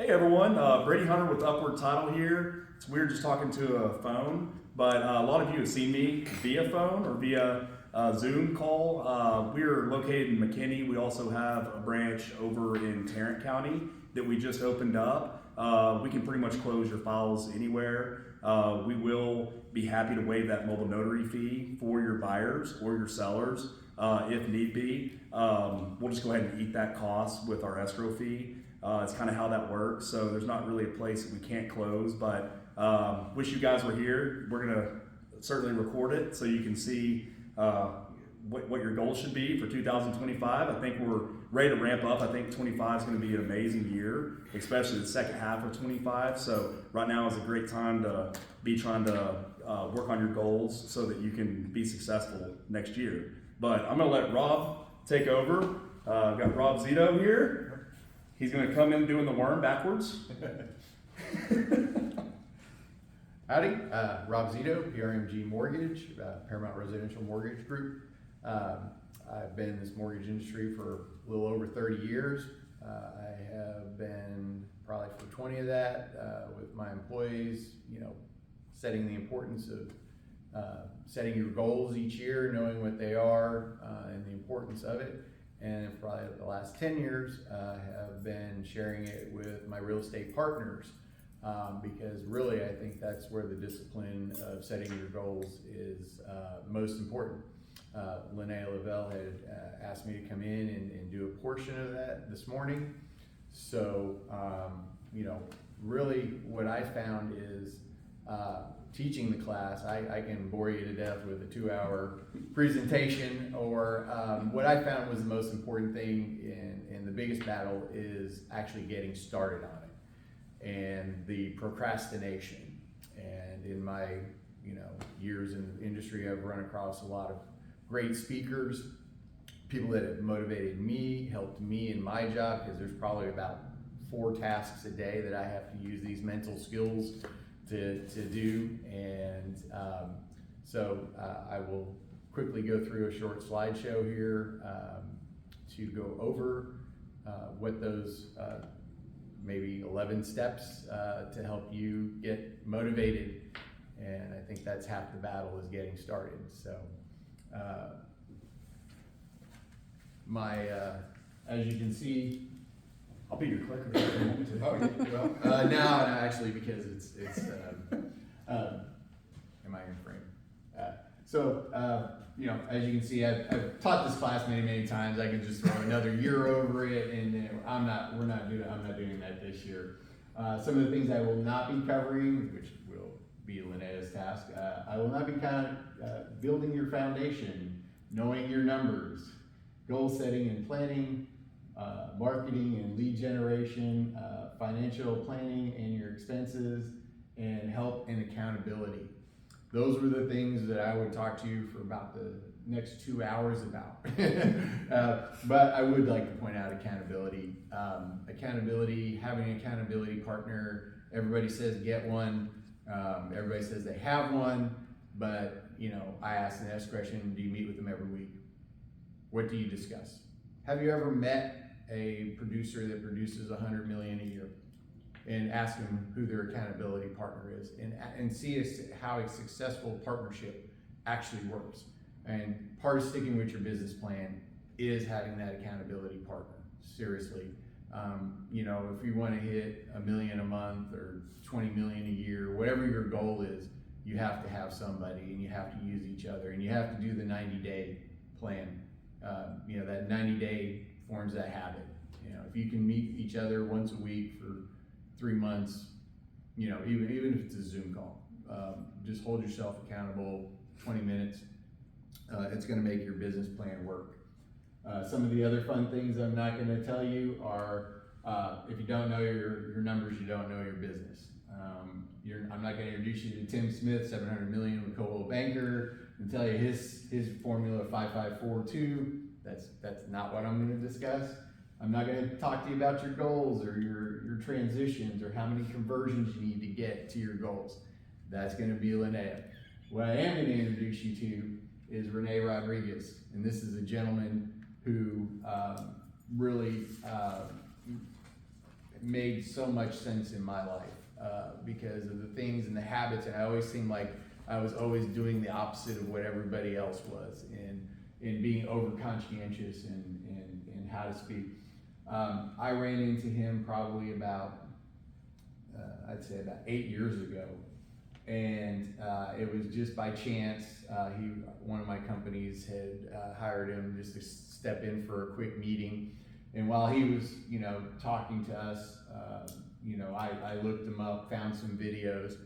Hey everyone, Brady Hunter with Upward Title here. It's weird just talking to a phone, but a lot of you have seen me via phone or via Zoom call. We are located in McKinney. We also have a branch over in Tarrant County that we just opened up. We can pretty much close your files anywhere. We will be happy to waive that mobile notary fee for your buyers or your sellers if need be. We'll just go ahead and eat that cost with our escrow fee. It's kind of how that works. So there's not really a place that we can't close, but wish you guys were here. We're going to certainly record it so you can see what your goals should be for 2025. I think we're ready to ramp up. I think 25 is going to be an amazing year, especially the second half of 25. So right now is a great time to be trying to work on your goals so that you can be successful next year. But I'm going to let Rob take over. I've got Rob Zito here. He's going to come in doing the worm backwards. Howdy, Rob Zito, PRMG Mortgage, Paramount Residential Mortgage Group. I've been in this mortgage industry for a little over 30 years. I have been probably for 20 of that with my employees, setting the importance of setting your goals each year, knowing what they are and the importance of it. And probably the last 10 years, have been sharing it with my real estate partners because really I think that's where the discipline of setting your goals is most important. Linnea Lavell had asked me to come in and do a portion of that this morning. So, really what I found is teaching the class, I can bore you to death with a 2-hour presentation, or what I found was the most important thing and the biggest battle is actually getting started on it and the procrastination. And in my years in the industry, I've run across a lot of great speakers, people that have motivated me, helped me in my job, because there's probably about 4 tasks a day that I have to use these mental skills to do, and so I will quickly go through a short slideshow here to go over what those maybe 11 steps to help you get motivated, and I think that's half the battle is getting started. So as you can see, I'll be your clicker. No, actually, because it's am I in frame? As you can see, I've taught this class many times. I can just throw another year over it, and I'm not doing that this year. Some of the things I will not be covering, which will be Linnea's task, I will not be building your foundation, knowing your numbers, goal setting and planning, marketing and lead generation, financial planning and your expenses, and help and accountability. Those were the things that I would talk to you for about the next 2 hours about. But I would like to point out accountability. Having an accountability partner, everybody says get one, everybody says they have one, but I ask the next question, do you meet with them every week? What do you discuss? Have you ever met a producer that produces $100 million a year and ask them who their accountability partner is and see how a successful partnership actually works? And part of sticking with your business plan is having that accountability partner. Seriously, if you want to hit $1 million a month or 20 million a year, whatever your goal is, you have to have somebody, and you have to use each other, and you have to do the 90-day plan. That 90-day forms that habit. If you can meet each other once a week for 3 months, even if it's a Zoom call, just hold yourself accountable 20 minutes. It's going to make your business plan work. Some of the other fun things I'm not going to tell you are, if you don't know your numbers, you don't know your business. I'm not going to introduce you to Tim Smith, 700 million with Coldwell Banker, and tell you his formula 5542. That's not what I'm going to discuss. I'm not going to talk to you about your goals or your transitions or how many conversions you need to get to your goals. That's going to be Linnea. What I am going to introduce you to is Renee Rodriguez, and this is a gentleman who really made so much sense in my life because of the things and the habits, and I always seemed like I was always doing the opposite of what everybody else was, and in being over conscientious and how to speak. I ran into him probably about I'd say about 8 years ago, and it was just by chance. One of my companies had hired him just to step in for a quick meeting, and while he was, talking to us, I looked him up, found some videos,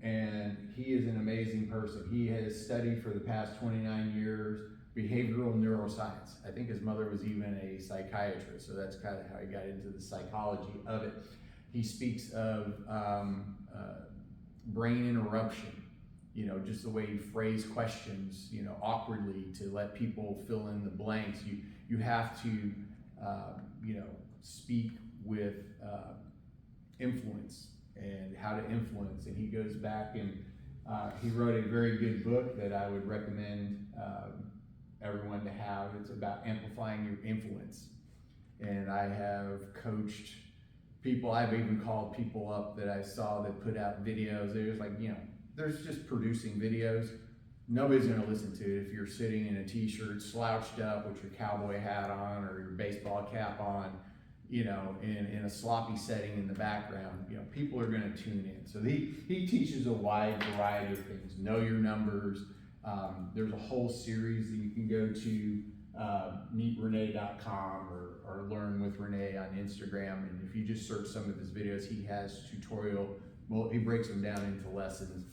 and he is an amazing person. He has studied for the past 29 years behavioral neuroscience. I think his mother was even a psychiatrist, so that's kind of how he got into the psychology of it. He speaks of brain interruption, just the way you phrase questions, awkwardly to let people fill in the blanks. You have to, speak with influence and how to influence. And he goes back and he wrote a very good book that I would recommend everyone to have. It's about amplifying your influence. And I have coached people. I've even called people up that I saw that put out videos. They're just like, there's just producing videos. Nobody's gonna listen to it if you're sitting in a t-shirt slouched up with your cowboy hat on or your baseball cap on, in a sloppy setting in the background. People are gonna tune in. So he teaches a wide variety of things. Know your numbers. There's a whole series that you can go to meetrenee.com or learn with Renee on Instagram. And if you just search some of his videos, he has he breaks them down into lessons.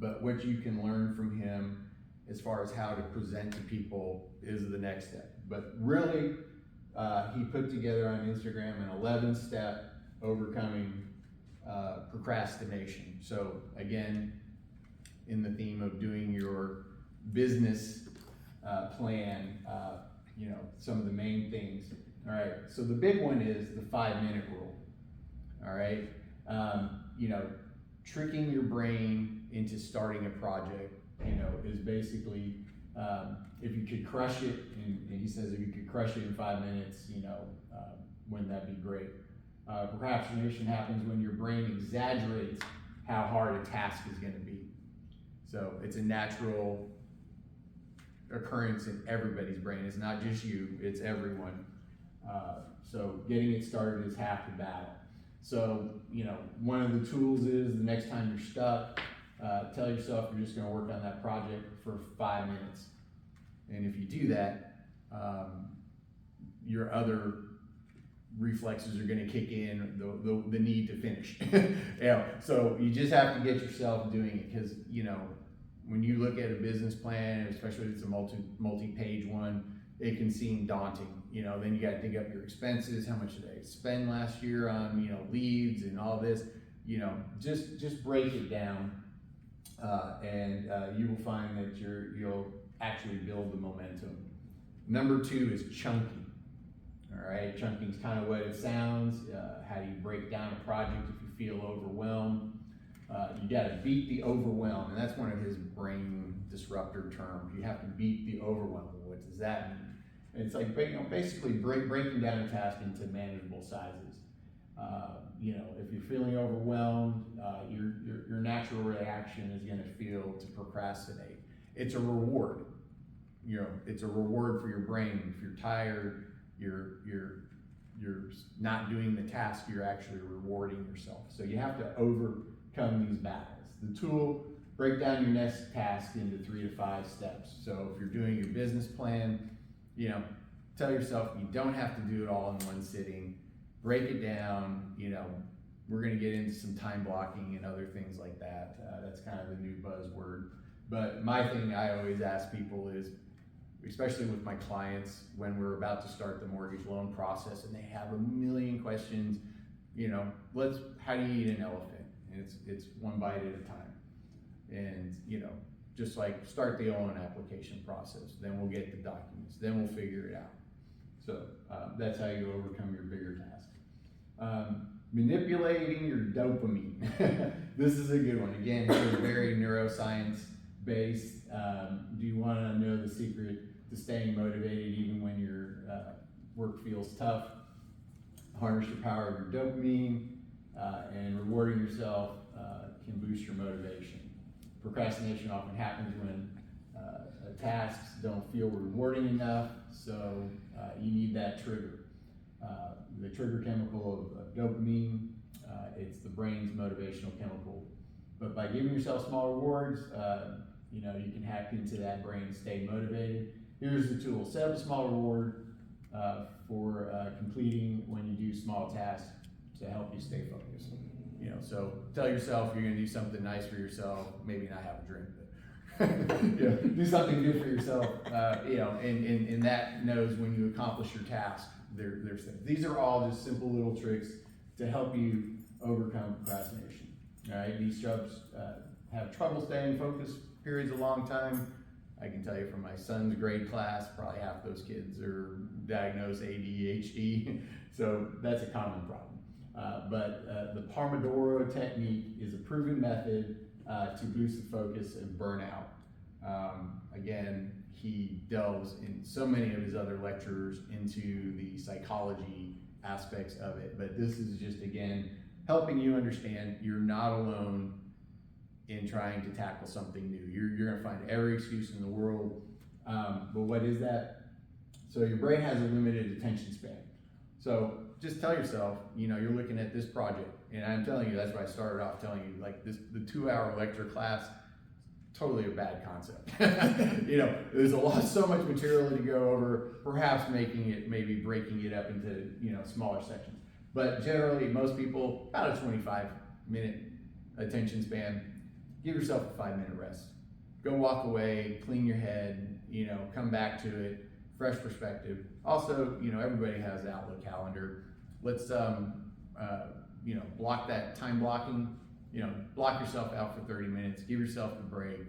But what you can learn from him as far as how to present to people is the next step. But really, he put together on Instagram an 11-step overcoming procrastination. So again, in the theme of doing your business plan, some of the main things. All right, so the big one is the 5-minute rule. All right, tricking your brain into starting a project, is basically, if you could crush it, and he says if you could crush it in 5 minutes, wouldn't that be great? Procrastination happens when your brain exaggerates how hard a task is going to be. So it's a natural occurrence in everybody's brain. It's not just you, it's everyone. So getting it started is half the battle. So, one of the tools is the next time you're stuck, tell yourself you're just gonna work on that project for 5 minutes. And if you do that, your other reflexes are gonna kick in, the need to finish. So you just have to get yourself doing it, because, when you look at a business plan, especially if it's a multi-page one, it can seem daunting. Then you got to dig up your expenses. How much did I spend last year on, leads and all this? Just break it down, and you will find that you'll actually build the momentum. Number 2 is chunking. All right, chunking is kind of what it sounds. How do you break down a project if you feel overwhelmed? You got to beat the overwhelm, and that's one of his brain disruptor terms. You have to beat the overwhelm. What does that mean? It's like, basically breaking down a task into manageable sizes. If you're feeling overwhelmed, your natural reaction is going to feel to procrastinate. It's a reward. It's a reward for your brain. If you're tired, you're not doing the task. You're actually rewarding yourself. So you have to overcome these battles. The tool: break down your next task into 3 to 5 steps. So if you're doing your business plan, tell yourself you don't have to do it all in one sitting. Break it down. We're going to get into some time blocking and other things like that. That's kind of the new buzzword. But my thing I always ask people is, especially with my clients, when we're about to start the mortgage loan process and they have a million questions, how do you eat an elephant? And it's one bite at a time. And, just like start the loan application process, then we'll get the documents, then we'll figure it out. So that's how you overcome your bigger task. Manipulating your dopamine. This is a good one. Again, it's very neuroscience based. Do you want to know the secret to staying motivated even when your work feels tough? harness your power of your dopamine, and rewarding yourself can boost your motivation. Procrastination often happens when tasks don't feel rewarding enough, so you need that trigger. The trigger chemical of dopamine, it's the brain's motivational chemical. But by giving yourself small rewards, you can hack into that brain and stay motivated. Here's the tool. Set up a small reward for completing when you do small tasks to help you stay focused. So tell yourself you're going to do something nice for yourself. Maybe not have a drink, but do something good for yourself. And that knows when you accomplish your task. There's things. These are all just simple little tricks to help you overcome procrastination. All right, these jobs have trouble staying focused periods a long time. I can tell you from my son's grade class, probably half those kids are diagnosed ADHD, so that's a common problem. But the Pomodoro technique is a proven method to boost the focus and burnout. Again, he delves in so many of his other lectures into the psychology aspects of it, but this is just, again, helping you understand you're not alone in trying to tackle something new. You're going to find every excuse in the world, but what is that? So your brain has a limited attention span. So just tell yourself, you're looking at this project, and I'm telling you, that's why I started off telling you, like the 2-hour lecture class, totally a bad concept. There's so much material to go over, perhaps maybe breaking it up into, smaller sections. But generally, most people, about a 25-minute attention span. Give yourself a 5-minute rest. Go walk away, clean your head, come back to it, fresh perspective. Also, everybody has the Outlook calendar. Let's, block that time blocking. Block yourself out for 30 minutes. Give yourself a break.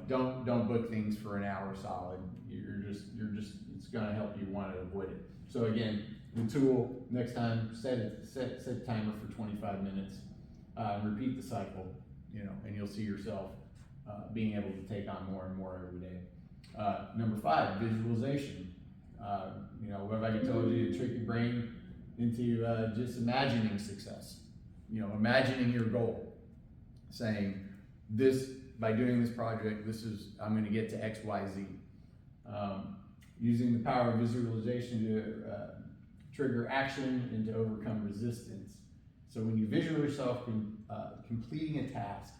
Don't book things for an hour solid. It's gonna help you want to avoid it. So again, the tool, next time, set a timer for 25 minutes. Repeat the cycle, and you'll see yourself being able to take on more and more every day. Number 5, visualization. What have I told you to trick your brain into just imagining success? Imagining your goal, saying this, by doing this project, I'm going to get to X, Y, Z. Using the power of visualization to trigger action and to overcome resistance. So when you visualize yourself completing a task,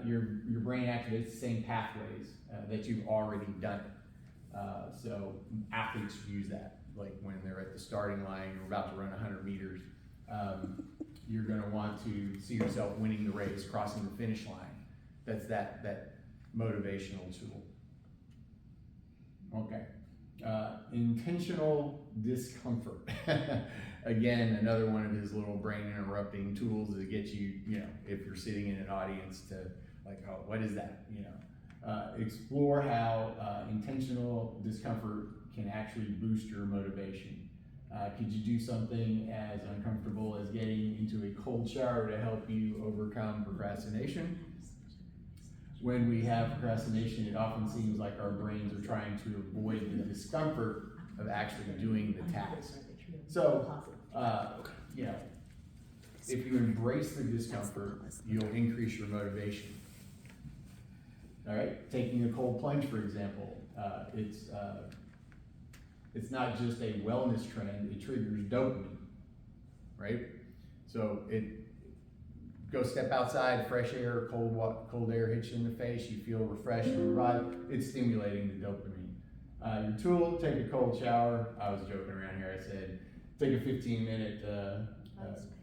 your brain activates the same pathways that you've already done it. So athletes use that, like when they're at the starting line, you're about to run 100 meters, you're going to want to see yourself winning the race, crossing the finish line. That's that motivational tool. Okay. Intentional discomfort. Again, another one of his little brain interrupting tools to get you, if you're sitting in an audience, to like, oh, what is that? Explore how intentional discomfort can actually boost your motivation. Could you do something as uncomfortable as getting into a cold shower to help you overcome procrastination? When we have procrastination, it often seems like our brains are trying to avoid the discomfort of actually doing the task. So, if you embrace the discomfort, you'll increase your motivation. All right, taking a cold plunge, for example, it's not just a wellness trend, it triggers dopamine, right? So go step outside, fresh air, cold air hits you in the face, you feel refreshed and revived. It's stimulating the dopamine. Your tool, take a cold shower. I was joking around here, I said, take a 15-minute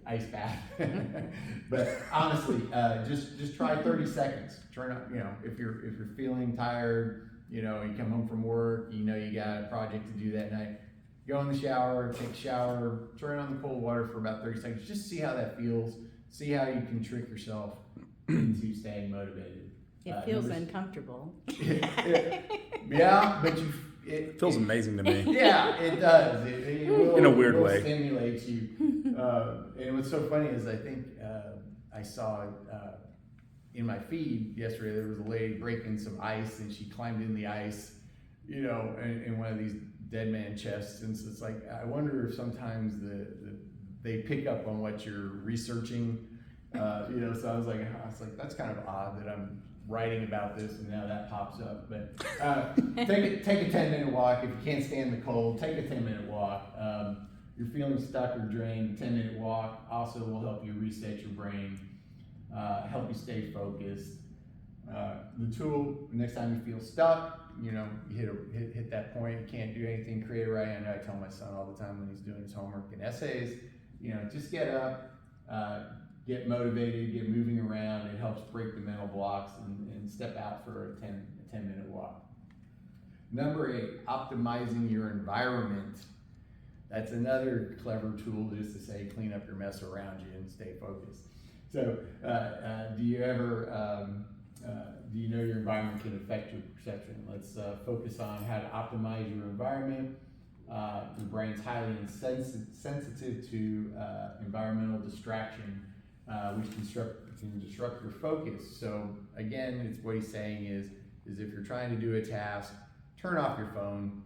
ice bath. But honestly, just try 30 seconds. Turn up, if you're feeling tired, you come home from work, you got a project to do that night, go in the shower, take a shower, turn on the cold water for about 30 seconds, just see how that feels. See how you can trick yourself into staying motivated. It feels uncomfortable. Yeah, but it feels amazing to me. Yeah, it does. It will, in a weird way. Stimulate you. And what's so funny is I think I saw in my feed yesterday, there was a lady breaking some ice, and she climbed in the ice, in one of these dead man chest, since it's like, I wonder if sometimes they pick up on what you're researching, you know, so I was like, that's kind of odd that I'm writing about this and now that pops up. But take a 10-minute walk. If you can't stand the cold, take a 10-minute walk. You're feeling stuck or drained, 10-minute walk also will help you reset your brain, help you stay focused. The tool, next time you feel stuck, you know, you hit that point, you can't do anything creative right. I know I tell my son all the time when he's doing his homework and essays, you know, just get up, get motivated, get moving around. It helps break the mental blocks and step out for a 10-minute walk. Number 8, optimizing your environment. That's another clever tool, just to say clean up your mess around you and stay focused. So do you ever, do you know your environment can affect your perception? Let's focus on how to optimize your environment. The brain's highly sensitive to environmental distraction, which can disrupt your focus. So again, it's what he's saying is if you're trying to do a task, turn off your phone,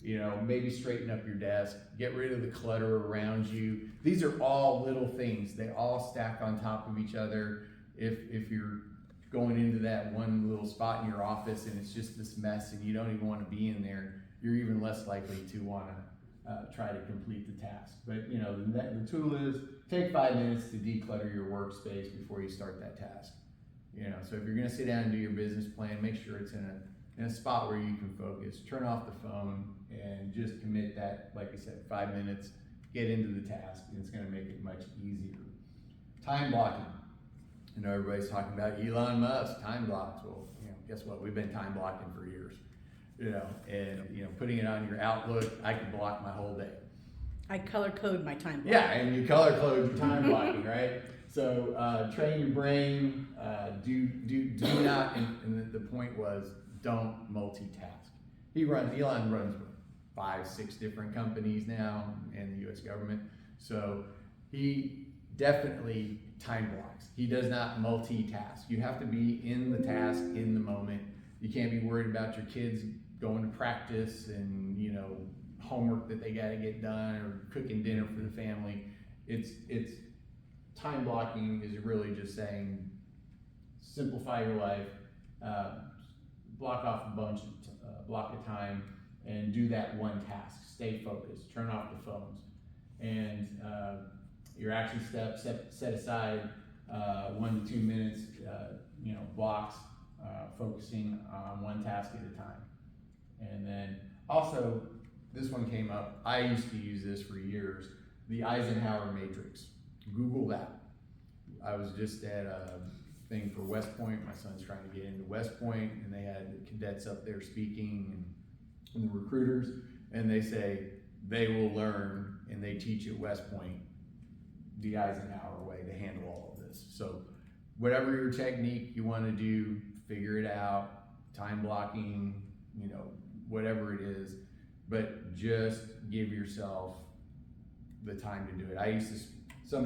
you know, maybe straighten up your desk, get rid of the clutter around you. These are all little things. They all stack on top of each other. If you're going into that one little spot in your office and it's just this mess and you don't even want to be in there, you're even less likely to want to try to complete the task. But you know, the tool is take 5 minutes to declutter your workspace before you start that task. You know, so if you're going to sit down and do your business plan, make sure it's in a spot where you can focus. Turn off the phone and just commit that, like I said, 5 minutes, get into the task, and it's going to make it much easier. Time blocking. You know, everybody's talking about Elon Musk, time blocks. Well, you know, guess what? We've been time blocking for years. You know, and you know, putting it on your Outlook, I can block my whole day. I color code my time block. Yeah, and you color code your time blocking, right? So train your brain. Do not. And the point was, don't multitask. Elon runs 5-6 different companies now in the U.S. government. So he definitely time blocks. He does not multitask. You have to be in the task in the moment. You can't be worried about your kids going to practice and, you know, homework that they got to get done or cooking dinner for the family. It's time blocking is really just saying simplify your life, block off a bunch of block of time and do that one task. Stay focused, turn off the phones, and your action steps, set aside 1 to 2 minutes, you know, blocks, focusing on one task at a time. And then also, this one came up, I used to use this for years, the Eisenhower matrix. Google that. I was just at a thing for West Point. My son's trying to get into West Point, and they had the cadets up there speaking and the recruiters, and they say they will learn, and they teach at West Point the Eisenhower way to handle all of this. So whatever your technique you want to do, figure it out, time blocking, you know, whatever it is, but just give yourself the time to do it. I used to,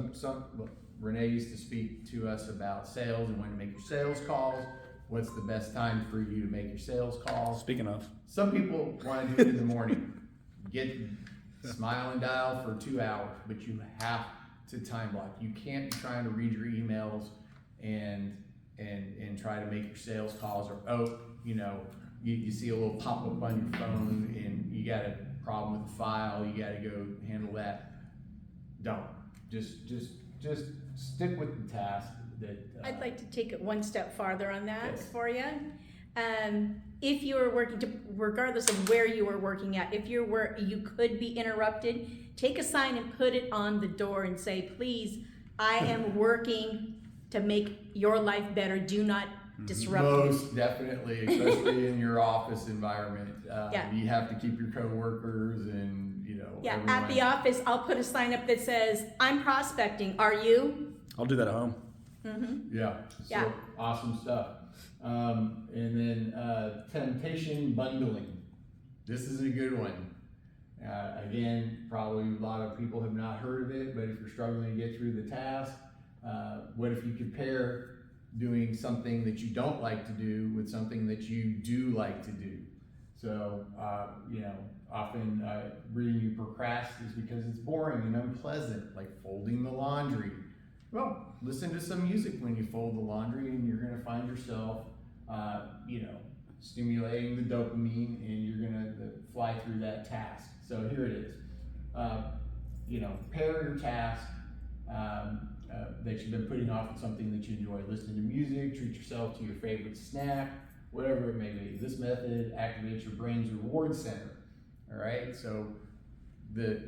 Renee used to speak to us about sales and when to make your sales calls. What's the best time for you to make your sales calls? Speaking of, Some people want to do it in the morning. Smile and dial for 2 hours, but you have to time block. You can't be trying to read your emails and try to make your sales calls, or you know, you see a little pop up on your phone and you got a problem with the file, you got to go handle that. Don't. Just stick with the task that I'd like to take it one step farther on that Yes. for you. If you are working, regardless of where you are working at, if you could be interrupted, take a sign and put it on the door and say, please, I am working to make your life better. Do not disrupt me. Most definitely, especially in your office environment. Yeah. You have to keep your coworkers and, you know. Yeah, everyone. at the office, I'll put a sign up that says, I'm prospecting, are you? I'll do that at home. Mm-hmm. Yeah. So Yeah. awesome stuff. And then temptation bundling. This is a good one. Again, probably a lot of people have not heard of it, but if you're struggling to get through the task, what if you compare doing something that you don't like to do with something that you do like to do? So, you know, often reason you procrastinate is because it's boring and unpleasant, like folding the laundry. Well, listen to some music when you fold the laundry, and you're gonna find yourself, stimulating the dopamine, and you're gonna fly through that task. So here it is. Pair your task that you've been putting off with something that you enjoy. Listen to music, treat yourself to your favorite snack, whatever it may be. This method activates your brain's reward center. All right, so the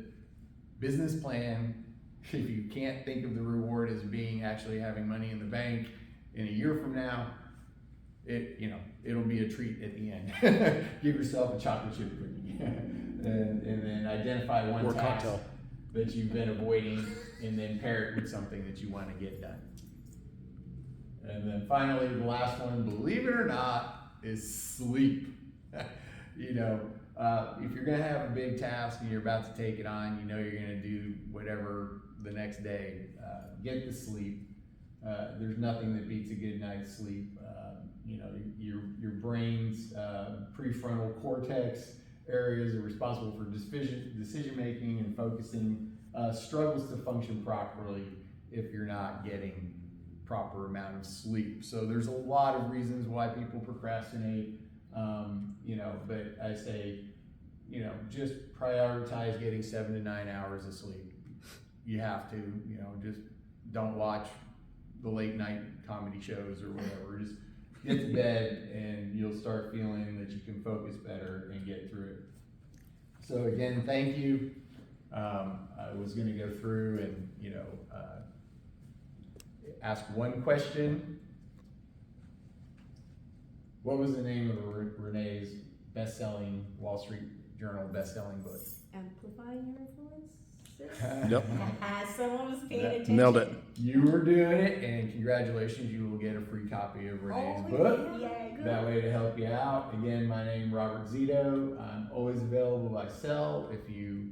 business plan, if you can't think of the reward as being actually having money in the bank in a year from now, it'll be a treat at the end. Give yourself a chocolate chip cookie, and then identify one Or task cocktail. that you've been avoiding, and then pair it with something that you want to get done. And then finally, the last one, believe it or not, is sleep. If you're gonna have a big task and you're about to take it on, you're gonna do whatever the next day. Get the sleep. There's nothing that beats a good night's sleep. Your brain's prefrontal cortex areas are responsible for decision making and focusing. Struggles to function properly if you're not getting proper amount of sleep. So there's a lot of reasons why people procrastinate. But I say, just prioritize getting 7 to 9 hours of sleep. You have to, just don't watch the late night comedy shows or whatever. Just get to bed, and you'll start feeling that you can focus better and get through it. So again, thank you. I was going to go through and, ask one question. What was the name of Renee's best-selling Wall Street Journal best-selling book? Amplifying your influence? Yep. Someone was paying attention. Nailed it. You were doing it, and congratulations, you will get a free copy of Renee's book. Yeah, good. That way to help you out. Again, my name is Robert Zito. I'm always available by cell. If you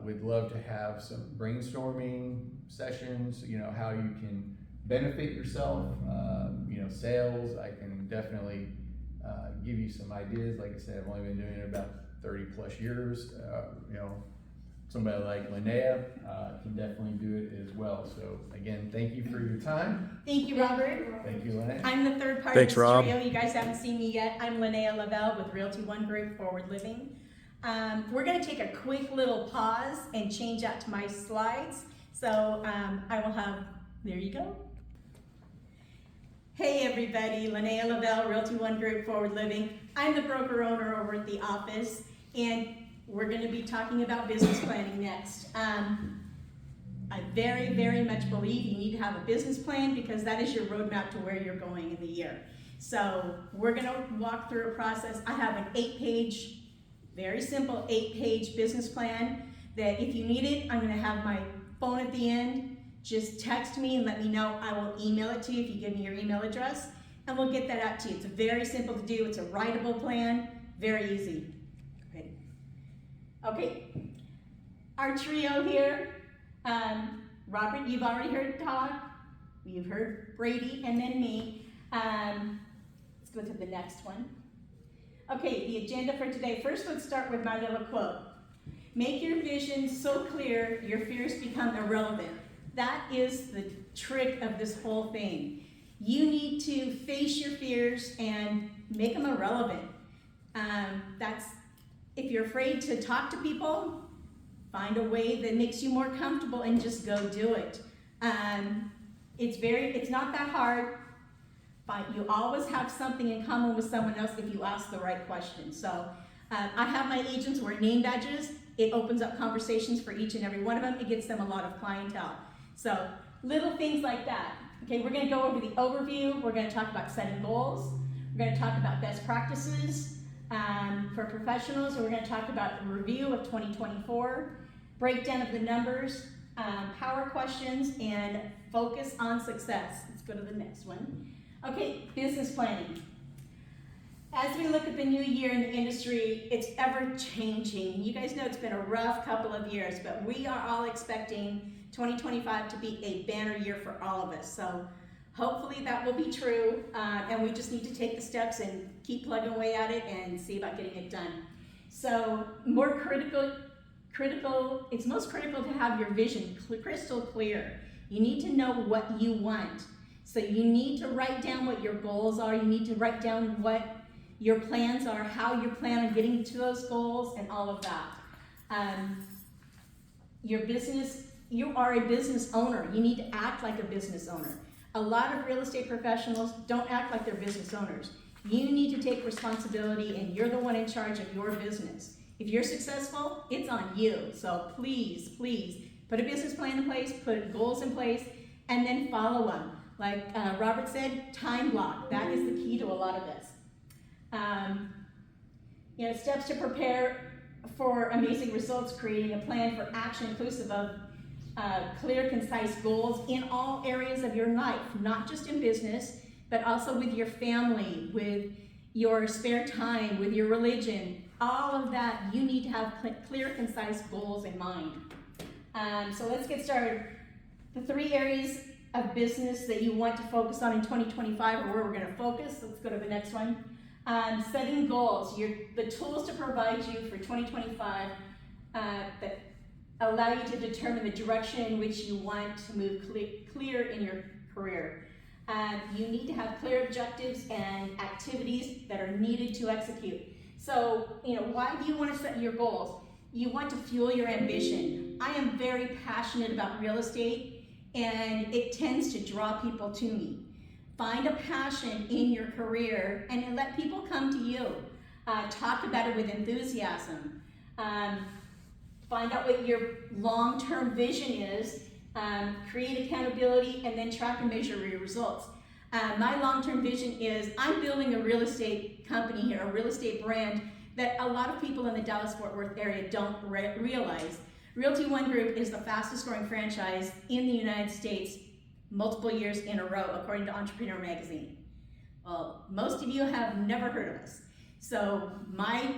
would love to have some brainstorming sessions, how you can benefit yourself, sales, I can definitely give you some ideas. Like I said, I've only been doing it about 30 plus years. Somebody like Linnea can definitely do it as well. So again, thank you for your time. Thank you, Robert. Thank you, Linnea. I'm the third part Thanks, of this Rob. trio. You guys haven't seen me yet. I'm Linnea Lavell with Realty One Group Forward Living. We're going to take a quick little pause and change out to my slides. So I will have, there you go. Hey everybody, Linnea Lavell, Realty One Group Forward Living. I'm the broker owner over at the office, and we're going to be talking about business planning next. I very, very much believe you need to have a business plan because that is your roadmap to where you're going in the year. So we're going to walk through a process. I have an 8-page, very simple 8-page business plan that if you need it, I'm going to have my phone at the end. Just text me and let me know. I will email it to you if you give me your email address, and we'll get that out to you. It's very simple to do. It's a writable plan, very easy. Ready? Okay, our trio here, Robert, you've already heard talk. You've heard Brady and then me. Let's go to the next one. Okay, the agenda for today. First, let's start with my little quote. Make your vision so clear, your fears become irrelevant. That is the trick of this whole thing. You need to face your fears and make them irrelevant. If you're afraid to talk to people, find a way that makes you more comfortable and just go do it. It's not that hard, but you always have something in common with someone else if you ask the right question. So I have my agents wear name badges. It opens up conversations for each and every one of them. It gets them a lot of clientele. So little things like that. Okay, we're going to go over the overview. We're going to talk about setting goals. We're going to talk about best practices for professionals. And we're going to talk about a review of 2024, breakdown of the numbers, power questions, and focus on success. Let's go to the next one. Okay, business planning. As we look at the new year in the industry, it's ever changing. You guys know it's been a rough couple of years, but we are all expecting 2025 to be a banner year for all of us. So hopefully that will be true, and we just need to take the steps and keep plugging away at it and see about getting it done. So it's most critical to have your vision crystal clear. You need to know what you want. So you need to write down what your goals are. You need to write down what your plans are, how you plan on getting to those goals, and all of that. Your business, you are a business owner. You need to act like a business owner. A lot of real estate professionals don't act like they're business owners. You need to take responsibility, and you're the one in charge of your business. If you're successful, it's on you. So please, please, put a business plan in place, put goals in place, and then follow them. Like Robert said, time block. That is the key to a lot of this. Steps to prepare for amazing results, creating a plan for action inclusive of clear, concise goals in all areas of your life, not just in business, but also with your family, with your spare time, with your religion. All of that, you need to have clear, concise goals in mind. So let's get started. The 3 areas of business that you want to focus on in 2025, or where we're going to focus. Let's go to the next one. Setting goals, the tools to provide you for 2025 that allow you to determine the direction in which you want to move clear in your career. You need to have clear objectives and activities that are needed to execute. So, why do you want to set your goals? You want to fuel your ambition. I am very passionate about real estate, and it tends to draw people to me. Find a passion in your career and let people come to you. Talk about it with enthusiasm. Find out what your long-term vision is. Create accountability, and then track and measure your results. My long-term vision is I'm building a real estate company here, a real estate brand that a lot of people in the Dallas-Fort Worth area don't realize. Realty One Group is the fastest growing franchise in the United States multiple years in a row, according to Entrepreneur Magazine. Well, most of you have never heard of us. So my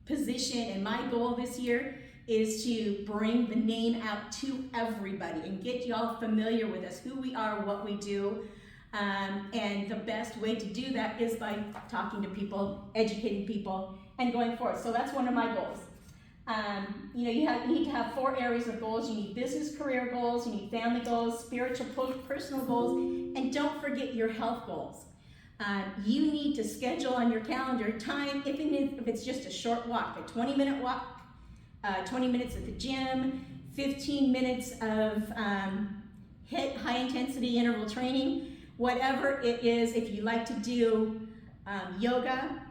position and my goal this year is to bring the name out to everybody and get you all familiar with us, who we are, what we do. And the best way to do that is by talking to people, educating people, and going forward. So that's one of my goals. You need to have 4 areas of goals. You need business career goals, you need family goals, spiritual, personal goals, and don't forget your health goals. You need to schedule on your calendar time, if it's just a short walk, a 20-minute walk, 20 minutes at the gym, 15 minutes of high-intensity interval training, whatever it is. If you like to do yoga,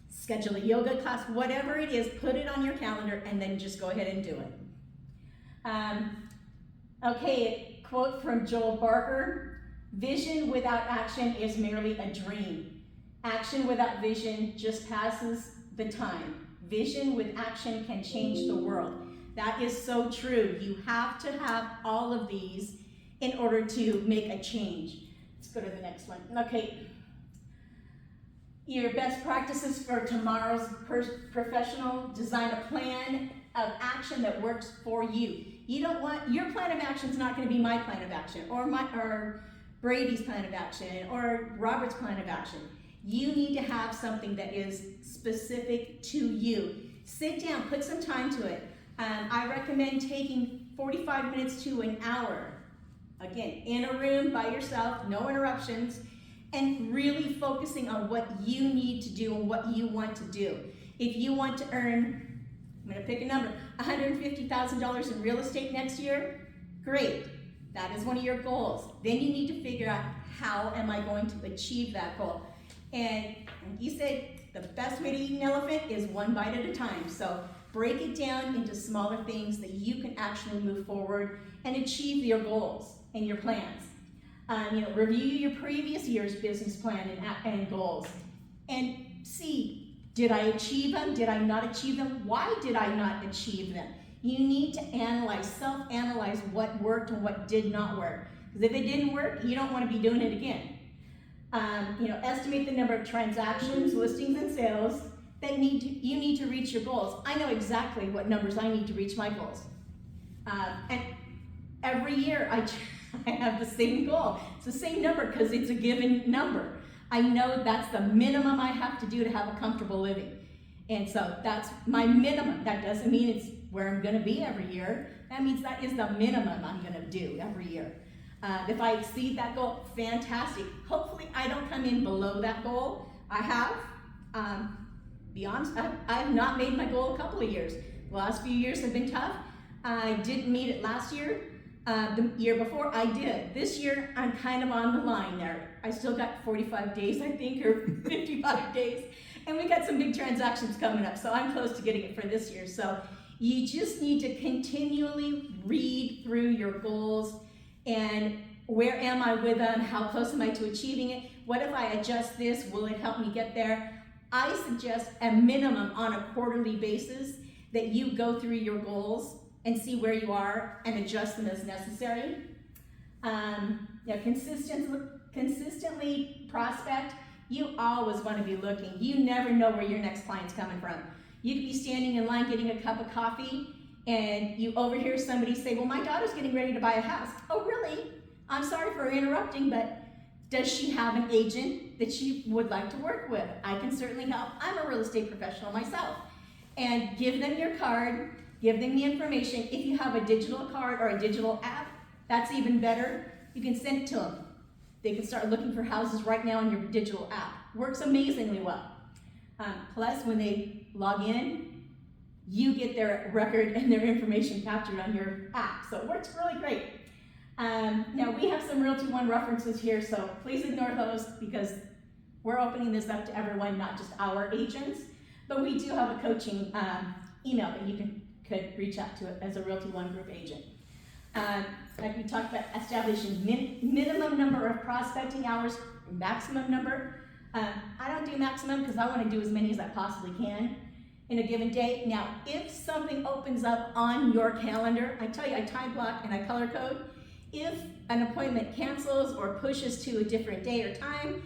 schedule a yoga class, whatever it is, put it on your calendar and then just go ahead and do it. Okay, a quote from Joel Barker: "Vision without action is merely a dream. Action without vision just passes the time. Vision with action can change the world." That is so true. You have to have all of these in order to make a change. Let's go to the next one. Okay. Your best practices for tomorrow's professional: design a plan of action that works for you. You don't want, your plan of action is not going to be my plan of action, or Brady's plan of action, or Robert's plan of action. You need to have something that is specific to you. Sit down, put some time to it. I recommend taking 45 minutes to an hour. Again, in a room by yourself, no interruptions, and really focusing on what you need to do and what you want to do. If you want to earn, I'm going to pick a number, $150,000 in real estate next year, great. That is one of your goals. Then you need to figure out, how am I going to achieve that goal? And like you said, the best way to eat an elephant is one bite at a time. So break it down into smaller things that you can actually move forward and achieve your goals and your plans. Review your previous year's business plan and goals, and see, did I achieve them? Did I not achieve them? Why did I not achieve them? You need to analyze, self-analyze what worked and what did not work. Because if it didn't work, you don't want to be doing it again. Estimate the number of transactions, listings, and sales that you need to reach your goals. I know exactly what numbers I need to reach my goals. And every year I have the same goal. It's the same number because it's a given number. I know that's the minimum I have to do to have a comfortable living. And so that's my minimum. That doesn't mean it's where I'm gonna be every year. That means that is the minimum I'm gonna do every year. If I exceed that goal, fantastic. Hopefully I don't come in below that goal. I have, be honest, I've not made my goal a couple of years. The last few years have been tough. I didn't meet it last year. The year before I did. This year I'm kind of on the line there. I still got 45 days, I think, or 55 days. And we got some big transactions coming up, so I'm close to getting it for this year. So you just need to continually read through your goals and where am I with them? How close am I to achieving it? What if I adjust this? Will it help me get there? I suggest a minimum on a quarterly basis that you go through your goals and see where you are and adjust them as necessary. Consistently prospect. You always want to be looking. You never know where your next client's coming from. You could be standing in line getting a cup of coffee and you overhear somebody say, well, my daughter's getting ready to buy a house. Oh, really? I'm sorry for interrupting, but does she have an agent that she would like to work with? I can certainly help. I'm a real estate professional myself. And give them your card, give them the information. If you have a digital card or a digital app, that's even better. You can send it to them. They can start looking for houses right now on your digital app. Works amazingly well. Plus, when they log in, you get their record and their information captured on your app. So it works really great. Now we have some Realty One references here, so please ignore those because we're opening this up to everyone, not just our agents. But we do have a coaching email that you could reach out to as a Realty One group agent. Like we talked about establishing minimum number of prospecting hours, maximum number. I don't do maximum because I want to do as many as I possibly can in a given day. Now, if something opens up on your calendar, I tell you, I time block and I color code. If an appointment cancels or pushes to a different day or time,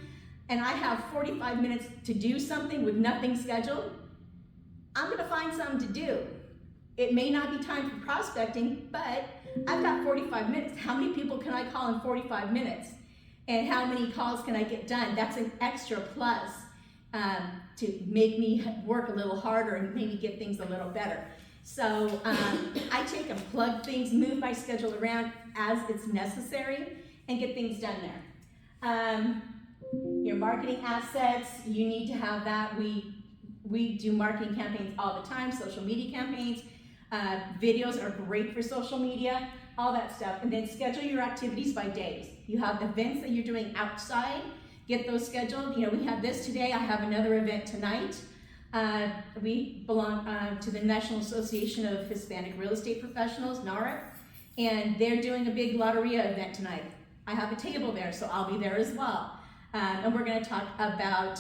and I have 45 minutes to do something with nothing scheduled, I'm gonna find something to do. It may not be time for prospecting, but I've got 45 minutes. How many people can I call in 45 minutes? And how many calls can I get done? That's an extra plus to make me work a little harder and maybe get things a little better. So I take and plug things, move my schedule around as it's necessary, and get things done there. Your marketing assets, you need to have that. We do marketing campaigns all the time, social media campaigns. Videos are great for social media, all that stuff. And then schedule your activities by days. You have events that you're doing outside, get those scheduled. You know, we have this today, I have another event tonight. We belong to the National Association of Hispanic Real Estate Professionals, NAREP, and they're doing a big Lotteria event tonight. I have a table there, so I'll be there as well. And we're going to talk about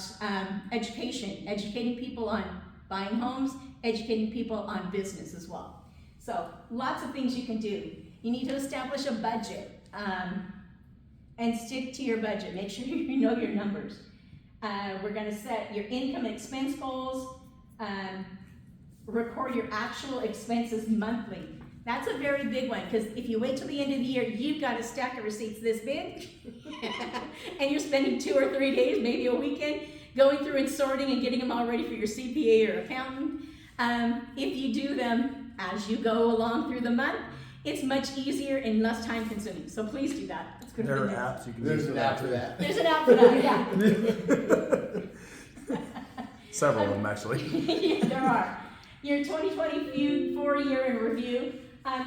education, educating people on buying homes, educating people on business as well. So lots of things you can do. You need to establish a budget and stick to your budget. Make sure you know your numbers. We're going to set your income and expense goals, record your actual expenses monthly. That's a very big one because if you wait till the end of the year, you've got a stack of receipts this big and you're spending 2 or 3 days, maybe a weekend, going through and sorting and getting them all ready for your CPA or accountant. If you do them as you go along through the month, it's much easier and less time consuming. So please do that. It's good. There are apps you can There's use. an app for that. There's an app for that, yeah. Several of them actually. There are. Your 2024 year in review.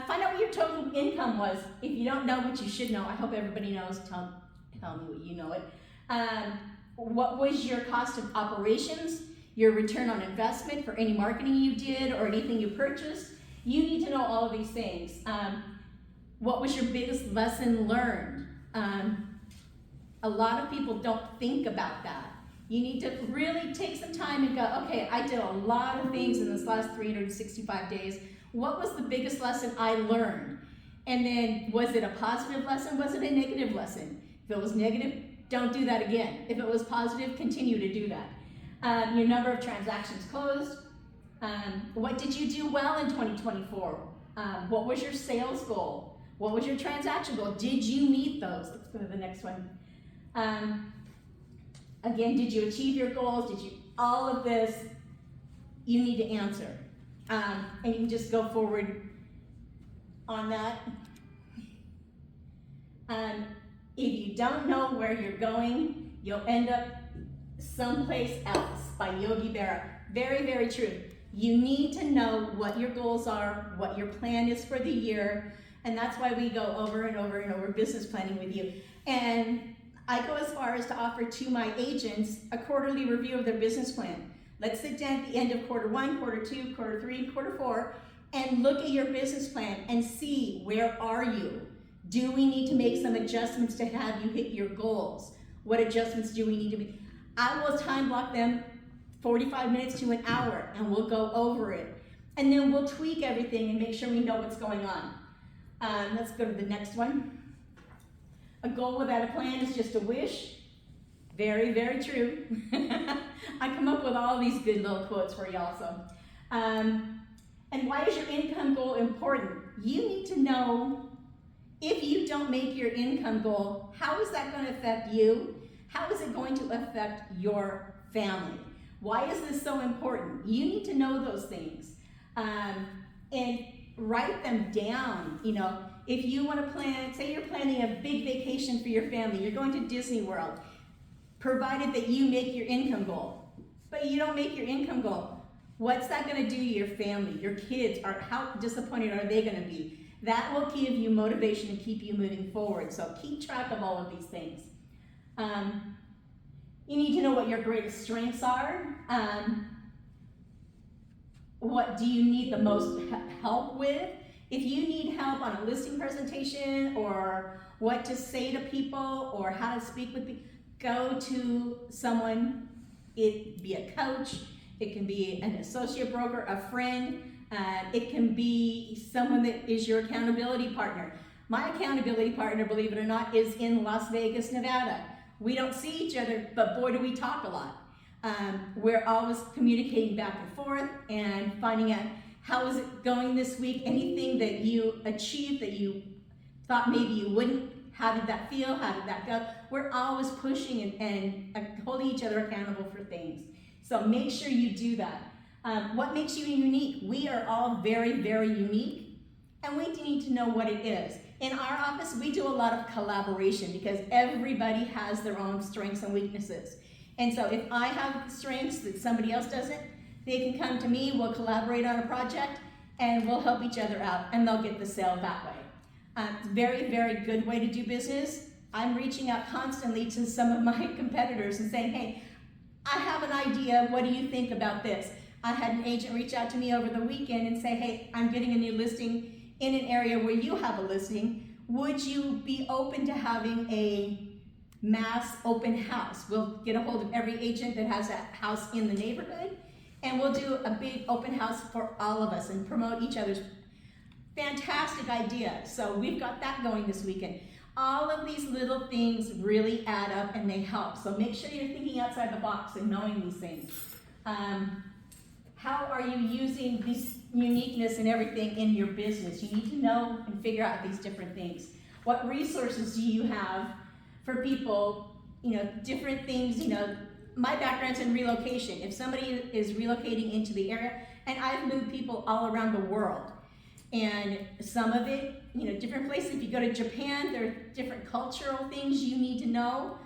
Find out what your total income was. If you don't know what you should know, I hope everybody knows. Tell me what you know it. What was your cost of operations? Your return on investment for any marketing you did or anything you purchased? You need to know all of these things. What was your biggest lesson learned? A lot of people don't think about that. You need to really take some time and go, okay, I did a lot of things in this last 365 days. What was the biggest lesson I learned? And then, was it a positive lesson? Was it a negative lesson? If it was negative, don't do that again. If it was positive, continue to do that. Your number of transactions closed. What did you do well in 2024? What was your sales goal? What was your transaction goal? Did you meet those? Let's go to the next one. Again, did you achieve your goals? Did you, all of this, you need to answer. And you can just go forward on that. If you don't know where you're going, you'll end up someplace else, by Yogi Berra. Very, very true. You need to know what your goals are, what your plan is for the year, and that's why we go over and over and over business planning with you. And I go as far as to offer to my agents a quarterly review of their business plan. Let's sit down at the end of quarter 1, quarter 2, quarter 3, quarter 4, and look at your business plan and see, where are you? Do we need to make some adjustments to have you hit your goals? What adjustments do we need to make? I will time block them 45 minutes to an hour, and we'll go over it. And then we'll tweak everything and make sure we know what's going on. Let's go to the next one. A goal without a plan is just a wish. Very, very true. I come up with all these good little quotes for you also. And why is your income goal important? You need to know, if you don't make your income goal, how is that going to affect you? How is it going to affect your family? Why is this so important? You need to know those things. And write them down. You know, if you want to plan, say you're planning a big vacation for your family, you're going to Disney World, provided that you make your income goal. But you don't make your income goal. What's that going to do to your family, your kids? How disappointed are they going to be? That will give you motivation and keep you moving forward. So keep track of all of these things. You need to know what your greatest strengths are. What do you need the most help with? If you need help on a listing presentation, or what to say to people, or how to speak with people, go to someone. It be a coach, it can be an associate broker, a friend, it can be someone that is your accountability partner. My accountability partner, believe it or not, is in Las Vegas, Nevada. We don't see each other, but boy, do we talk a lot. We're always communicating back and forth and finding out, how is it going this week? Anything that you achieved that you thought maybe you wouldn't? How did that feel? How did that go? We're always pushing and holding each other accountable for things. So make sure you do that. What makes you unique? We are all very, very unique, and we need to know what it is. In our office, we do a lot of collaboration because everybody has their own strengths and weaknesses. And so if I have strengths that somebody else doesn't, they can come to me, we'll collaborate on a project, and we'll help each other out, and they'll get the sale that way. It's a very, very good way to do business. I'm reaching out constantly to some of my competitors and saying, hey, I have an idea, what do you think about this? I had an agent reach out to me over the weekend and say, hey, I'm getting a new listing in an area where you have a listing. Would you be open to having a mass open house? We'll get a hold of every agent that has a house in the neighborhood, and we'll do a big open house for all of us and promote each other's. Fantastic idea. So we've got that going this weekend. All of these little things really add up and they help. So make sure you're thinking outside the box and knowing these things. How are you using this uniqueness and everything in your business? You need to know and figure out these different things. What resources do you have for people, different things, my background's in relocation. If somebody is relocating into the area, and I've moved people all around the world, and some of it, different places. If you go to Japan, there are different cultural things you need to know,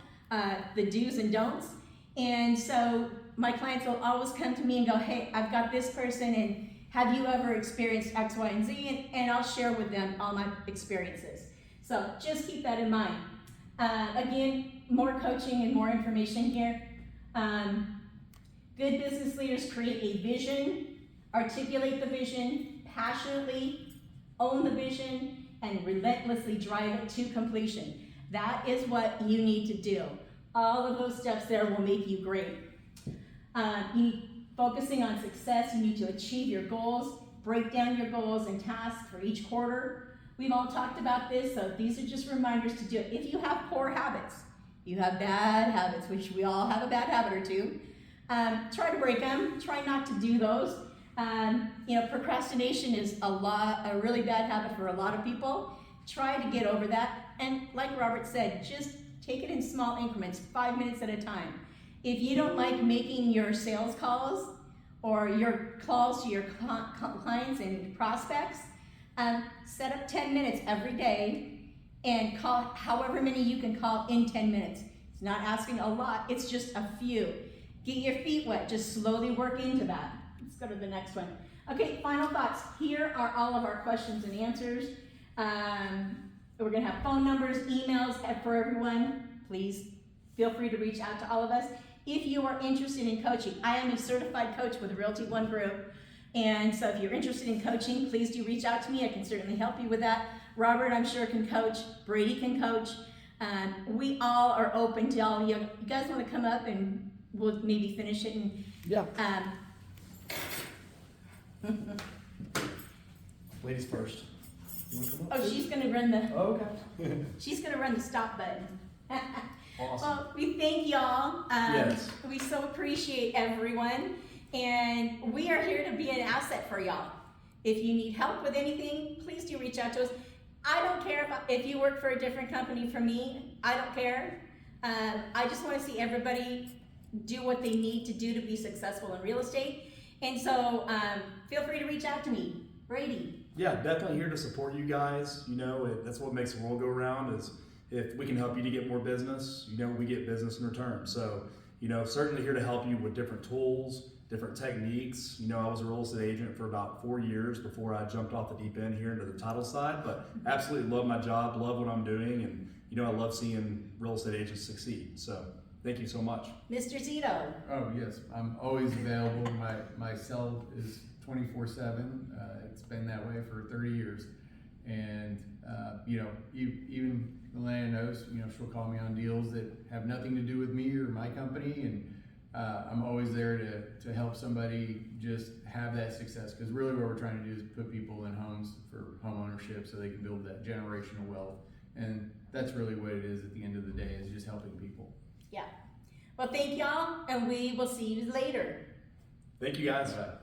the do's and don'ts. And so my clients will always come to me and go, hey, I've got this person, and have you ever experienced X, Y, and Z? And I'll share with them all my experiences. So just keep that in mind. Again, more coaching and more information here. Good business leaders create a vision, articulate the vision, passionately own the vision, and relentlessly drive it to completion. That is what you need to do. All of those steps there will make you great. Focusing on success, you need to achieve your goals, break down your goals and tasks for each quarter. We've all talked about this, so these are just reminders to do it. If you have poor habits, you have bad habits, which we all have a bad habit or two, try to break them, try not to do those. Procrastination is a really bad habit for a lot of people. Try to get over that. And like Robert said, just take it in small increments, 5 minutes at a time. If you don't like making your sales calls or your calls to your clients and prospects, set up 10 minutes every day and call however many you can call in 10 minutes. It's not asking a lot, it's just a few. Get your feet wet, just slowly work into that. Let's go to the next one. Okay, final thoughts. Here are all of our questions and answers. We're gonna have phone numbers, emails for everyone. Please feel free to reach out to all of us. If you are interested in coaching, I am a certified coach with the Realty One Group. And so if you're interested in coaching, please do reach out to me. I can certainly help you with that. Robert, I'm sure, can coach. Brady can coach. We all are open to all. You guys want to come up and we'll maybe finish it? And, Yeah. Ladies first. You want to come up? oh, she's going to run the. Oh, okay. She's going to run the stop button. Awesome. Well, we thank y'all. Yes. We so appreciate everyone. And we are here to be an asset for y'all. If you need help with anything, please do reach out to us. I don't care if you work for a different company from me. I don't care. I just want to see everybody do what they need to do to be successful in real estate. And so feel free to reach out to me. Brady. Yeah, definitely here to support you guys. You know, that's what makes the world go around is if we can help you to get more business, you know, we get business in return. So, you know, certainly here to help you with different tools, different techniques. You know, I was a real estate agent for about 4 years before I jumped off the deep end here into the title side, but absolutely love my job, love what I'm doing, and, you know, I love seeing real estate agents succeed. So thank you so much. Mr. Zito. Oh, yes, I'm always available. My cell is 24/7. It's been that way for 30 years. And, you know, even Linnea knows, you know, she'll call me on deals that have nothing to do with me or my company. And I'm always there to help somebody just have that success. Because really what we're trying to do is put people in homes for home ownership so they can build that generational wealth. And that's really what it is at the end of the day, is just helping people. Yeah. Well, thank y'all, and we will see you later. Thank you guys. Bye.